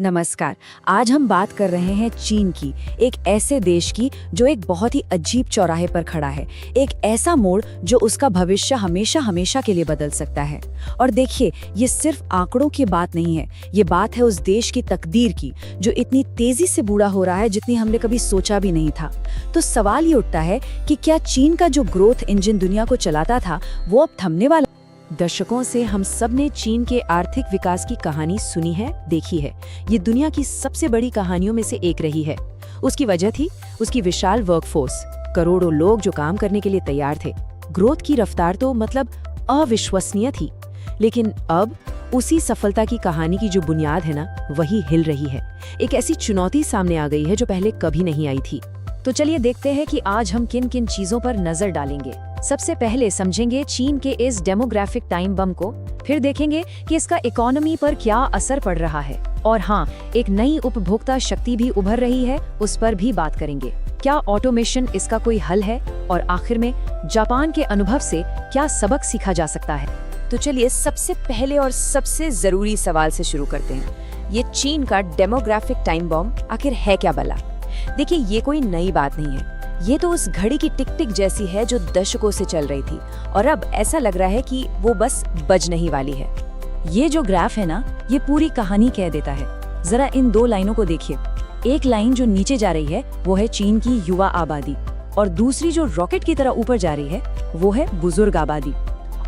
नमस्कार। आज हम बात कर रहे हैं चीन की, एक ऐसे देश की जो एक बहुत ही अजीब चौराहे पर खड़ा है। एक ऐसा मोड़ जो उसका भविष्य हमेशा हमेशा के लिए बदल सकता है। और देखिए, ये सिर्फ आंकड़ों की बात नहीं है, ये बात है उस देश की तकदीर की जो इतनी तेजी से बूढ़ा हो रहा है जितनी हमने कभी सोचा भी नहीं था। तो सवाल ये उठता है कि क्या चीन का जो ग्रोथ इंजन दुनिया को चलाता था वो अब थमने वाला। दशकों से हम सब ने चीन के आर्थिक विकास की कहानी सुनी है, देखी है। ये दुनिया की सबसे बड़ी कहानियों में से एक रही है। उसकी वजह थी उसकी विशाल वर्कफोर्स, करोड़ों लोग जो काम करने के लिए तैयार थे। ग्रोथ की रफ्तार तो मतलब अविश्वसनीय थी। लेकिन अब उसी सफलता की कहानी की जो बुनियाद है ना, वही हिल रही है। एक ऐसी चुनौती सामने आ गई है जो पहले कभी नहीं आई थी। तो चलिए देखते हैं कि आज हम किन किन चीजों पर नजर डालेंगे। सबसे पहले समझेंगे चीन के इस डेमोग्राफिक टाइम बम को, फिर देखेंगे कि इसका इकोनॉमी पर क्या असर पड़ रहा है, और हाँ, एक नई उपभोक्ता शक्ति भी उभर रही है, उस पर भी बात करेंगे। क्या ऑटोमेशन इसका कोई हल है, और आखिर में जापान के अनुभव से क्या सबक सीखा जा सकता है। तो चलिए सबसे पहले और सबसे जरूरी सवाल से शुरू करते हैं। ये चीन का डेमोग्राफिक टाइम बम आखिर है क्या भला? देखिए, ये कोई नई बात नहीं है। ये तो उस घड़ी की टिक टिक जैसी है जो दशकों से चल रही थी, और अब ऐसा लग रहा है कि वो बस बज नहीं वाली है। ये जो ग्राफ है ना, ये पूरी कहानी कह देता है। जरा इन दो लाइनों को देखिए। एक लाइन जो नीचे जा रही है वो है चीन की युवा आबादी, और दूसरी जो रॉकेट की तरह ऊपर जा रही है वो है बुजुर्ग आबादी।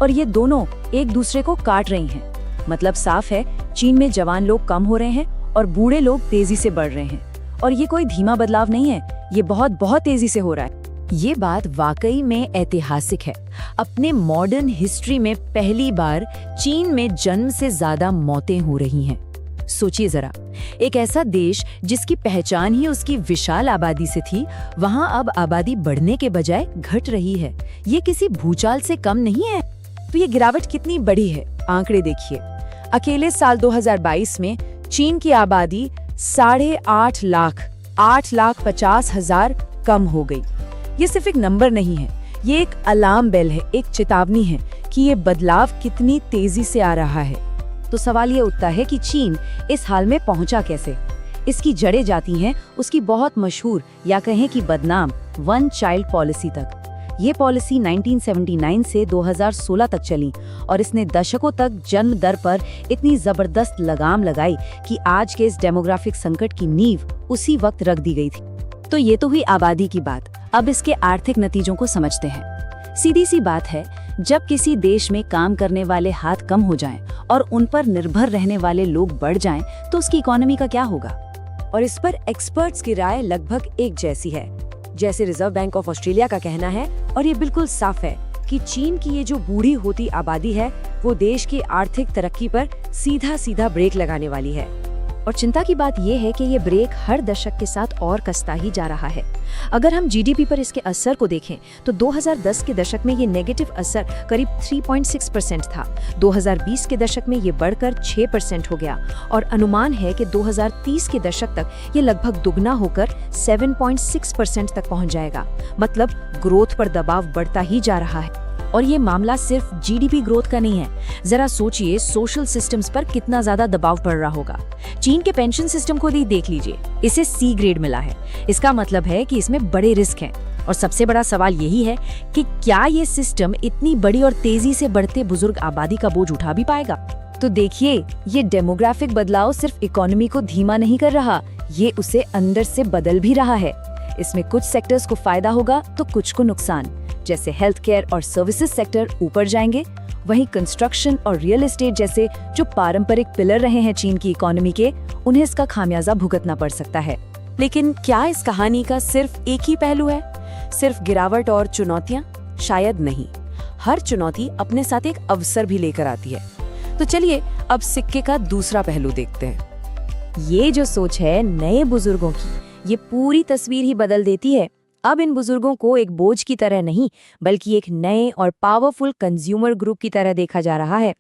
और ये दोनों एक दूसरे को काट रही हैं। मतलब साफ है, चीन में जवान लोग कम हो रहे हैं और बूढ़े लोग तेजी से बढ़ रहे हैं। और ये कोई धीमा बदलाव नहीं है, ये बहुत बहुत तेजी से हो रहा है। ये बात वाकई में ऐतिहासिक है। अपने मॉडर्न हिस्ट्री में पहली बार चीन में जन्म से ज्यादा मौतें हो रही हैं। सोचिए जरा, एक ऐसा देश जिसकी पहचान ही उसकी विशाल आबादी से थी, वहां अब आबादी बढ़ने के बजाय घट रही है। ये किसी भूचाल से कम नहीं है। तो ये गिरावट कितनी बड़ी है, आंकड़े देखिए। अकेले साल 2022 में चीन की आबादी 8.5 लाख, 8,50,000 कम हो गई। ये सिर्फ एक नंबर नहीं है, ये एक अलार्म बेल है, एक चेतावनी है कि ये बदलाव कितनी तेजी से आ रहा है। तो सवाल ये उठता है कि चीन इस हाल में पहुंचा कैसे? इसकी जड़ें जाती हैं उसकी बहुत मशहूर, या कहें कि बदनाम, वन चाइल्ड पॉलिसी तक। ये पॉलिसी 1979 से 2016 तक चली, और इसने दशकों तक जन्म दर पर इतनी जबरदस्त लगाम लगाई कि आज के इस डेमोग्राफिक संकट की नींव उसी वक्त रख दी गई थी। तो ये तो हुई आबादी की बात। अब इसके आर्थिक नतीजों को समझते हैं। सीधी सी बात है, जब किसी देश में काम करने वाले हाथ कम हो जाएं और उन पर निर्भर रहने वाले लोग बढ़ जाएं, तो उसकी इकोनॉमी का क्या होगा? और इस पर एक्सपर्ट्स की राय लगभग एक जैसी है। जैसे रिजर्व बैंक ऑफ ऑस्ट्रेलिया का कहना है, और ये बिल्कुल साफ है, कि चीन की ये जो बूढ़ी होती आबादी है वो देश की आर्थिक तरक्की पर सीधा सीधा ब्रेक लगाने वाली है। और चिंता की बात ये है कि ये ब्रेक हर दशक के साथ और कसता ही जा रहा है। अगर हम जीडीपी पर इसके असर को देखें तो 2010 के दशक में ये नेगेटिव असर करीब 3.6% था। 2020 के दशक में ये बढ़कर 6% हो गया, और अनुमान है कि 2030 के दशक तक ये लगभग दुगना होकर 7.6% तक पहुंच जाएगा। मतलब ग्रोथ पर दबाव बढ़ता ही जा रहा है। और ये मामला सिर्फ जीडीपी ग्रोथ का नहीं है। जरा सोचिए, सोशल सिस्टम्स पर कितना ज्यादा दबाव पड़ रहा होगा। चीन के पेंशन सिस्टम को ही देख लीजिए, इसे सी ग्रेड मिला है। इसका मतलब है कि इसमें बड़े रिस्क हैं। और सबसे बड़ा सवाल यही है कि क्या ये सिस्टम इतनी बड़ी और तेजी से बढ़ते बुजुर्ग आबादी का बोझ उठा भी पाएगा? तो देखिए, ये डेमोग्राफिक बदलाव सिर्फ इकोनॉमी को धीमा नहीं कर रहा, ये उसे अंदर से बदल भी रहा है। इसमें कुछ सेक्टर्स को फायदा होगा तो कुछ को नुकसान। जैसे हेल्थ केयर और सर्विसेज सेक्टर ऊपर जाएंगे, वहीं कंस्ट्रक्शन और रियल एस्टेट जैसे जो पारंपरिक पिलर रहे हैं चीन की इकोनॉमी के, उन्हें इसका खामियाजा भुगतना पड़ सकता है। लेकिन क्या इस कहानी का सिर्फ एक ही पहलू है? सिर्फ गिरावट और चुनौतियां? शायद नहीं। हर चुनौती अपने साथ एक अवसर भी लेकर आती है। तो चलिए अब सिक्के का दूसरा पहलू देखते हैं। ये जो सोच है नए बुजुर्गों की, ये पूरी तस्वीर ही बदल देती है। अब इन बुजुर्गों को एक बोझ की तरह नहीं, बल्कि एक नए और पावरफुल कंज्यूमर ग्रुप की तरह देखा जा रहा है।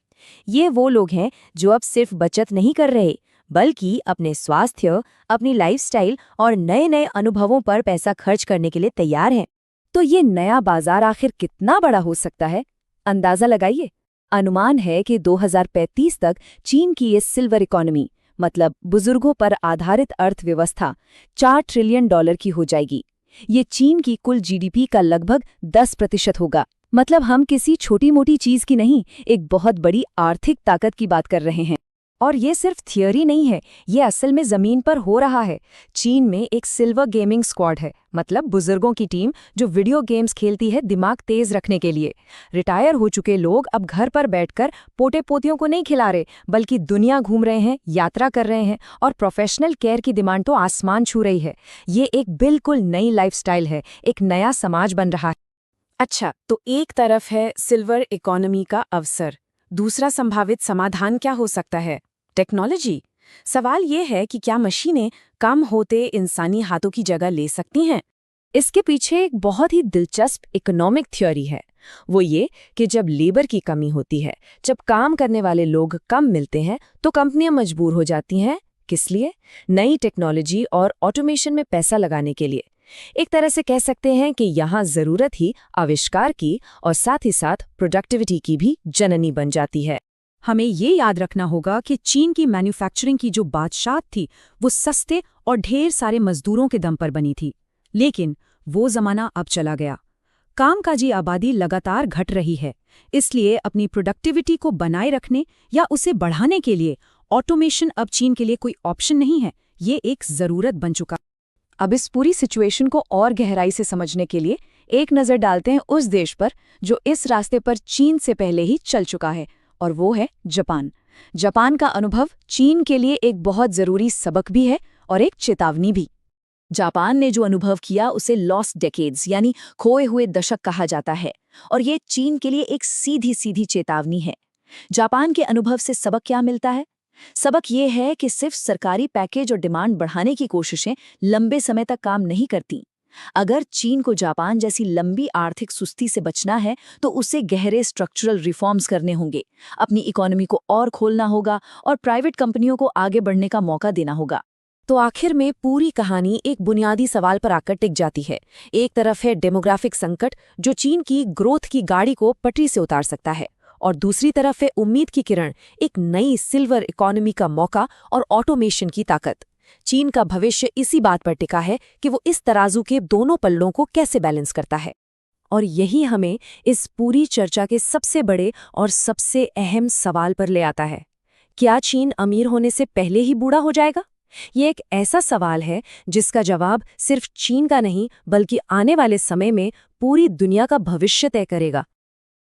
ये वो लोग हैं जो अब सिर्फ बचत नहीं कर रहे, बल्कि अपने स्वास्थ्य, अपनी लाइफस्टाइल और नए नए अनुभवों पर पैसा खर्च करने के लिए तैयार हैं। तो ये नया बाजार आखिर कितना बड़ा हो सकता है? अंदाजा लगाइए। अनुमान है कि 2035 तक चीन की ये सिल्वर इकोनॉमी मतलब बुजुर्गों पर आधारित अर्थव्यवस्था 4 ट्रिलियन डॉलर की हो जाएगी। ये चीन की कुल जीडीपी का लगभग 10% होगा। मतलब हम किसी छोटी मोटी चीज की नहीं, एक बहुत बड़ी आर्थिक ताकत की बात कर रहे हैं। और ये सिर्फ थियोरी नहीं है, ये असल में जमीन पर हो रहा है। चीन में एक सिल्वर गेमिंग स्क्वाड है, मतलब बुजुर्गों की टीम जो वीडियो गेम्स खेलती है दिमाग तेज रखने के लिए। रिटायर हो चुके लोग अब घर पर बैठकर पोते पोतियों को नहीं खिला रहे, बल्कि दुनिया घूम रहे हैं, यात्रा कर रहे हैं, और प्रोफेशनल केयर की डिमांड तो आसमान छू रही है। ये एक बिल्कुल नई लाइफस्टाइल है, एक नया समाज बन रहा है। अच्छा, तो एक तरफ है सिल्वर इकोनॉमी का अवसर, दूसरा संभावित समाधान क्या हो सकता है? टेक्नोलॉजी। सवाल ये है कि क्या मशीनें कम होते इंसानी हाथों की जगह ले सकती हैं? इसके पीछे एक बहुत ही दिलचस्प इकोनॉमिक थ्योरी है। वो ये कि जब लेबर की कमी होती है, जब काम करने वाले लोग कम मिलते हैं, तो कंपनियां मजबूर हो जाती हैं। किस लिए? नई टेक्नोलॉजी और ऑटोमेशन में पैसा लगाने के लिए। एक तरह से कह सकते हैं कि यहाँ जरूरत ही आविष्कार की और साथ ही साथ प्रोडक्टिविटी की भी जननी बन जाती है। हमें ये याद रखना होगा कि चीन की मैन्युफैक्चरिंग की जो बादशाह थी, वो सस्ते और ढेर सारे मजदूरों के दम पर बनी थी। लेकिन वो जमाना अब चला गया। कामकाजी आबादी लगातार घट रही है, इसलिए अपनी प्रोडक्टिविटी को बनाए रखने या उसे बढ़ाने के लिए ऑटोमेशन अब चीन के लिए कोई ऑप्शन नहीं है, ये एक जरूरत बन चुका। अब इस पूरी सिचुएशन को और गहराई से समझने के लिए एक नज़र डालते हैं उस देश पर जो इस रास्ते पर चीन से पहले ही चल चुका है, और वो है जापान। जापान का अनुभव चीन के लिए एक बहुत ज़रूरी सबक भी है और एक चेतावनी भी। जापान ने जो अनुभव किया उसे लॉस्ट डेकेड्स यानी खोए हुए दशक कहा जाता है, और ये चीन के लिए एक सीधी सीधी चेतावनी है। जापान के अनुभव से सबक क्या मिलता है? सबक ये है कि सिर्फ सरकारी पैकेज और डिमांड बढ़ाने की कोशिशें लंबे समय तक काम नहीं करती। अगर चीन को जापान जैसी लंबी आर्थिक सुस्ती से बचना है, तो उसे गहरे स्ट्रक्चरल रिफॉर्म्स करने होंगे, अपनी इकोनॉमी को और खोलना होगा और प्राइवेट कंपनियों को आगे बढ़ने का मौका देना होगा। तो आखिर में पूरी कहानी एक बुनियादी सवाल पर आकर टिक जाती है। एक तरफ है डेमोग्राफिक संकट जो चीन की ग्रोथ की गाड़ी को पटरी से उतार सकता है, और दूसरी तरफ है उम्मीद की किरण, एक नई सिल्वर इकोनॉमी का मौका और ऑटोमेशन की ताकत। चीन का भविष्य इसी बात पर टिका है कि वो इस तराजू के दोनों पल्लों को कैसे बैलेंस करता है। और यही हमें इस पूरी चर्चा के सबसे बड़े और सबसे अहम सवाल पर ले आता है। क्या चीन अमीर होने से पहले ही बूढ़ा हो जाएगा? ये एक ऐसा सवाल है जिसका जवाब सिर्फ चीन का नहीं, बल्कि आने वाले समय में पूरी दुनिया का भविष्य तय करेगा।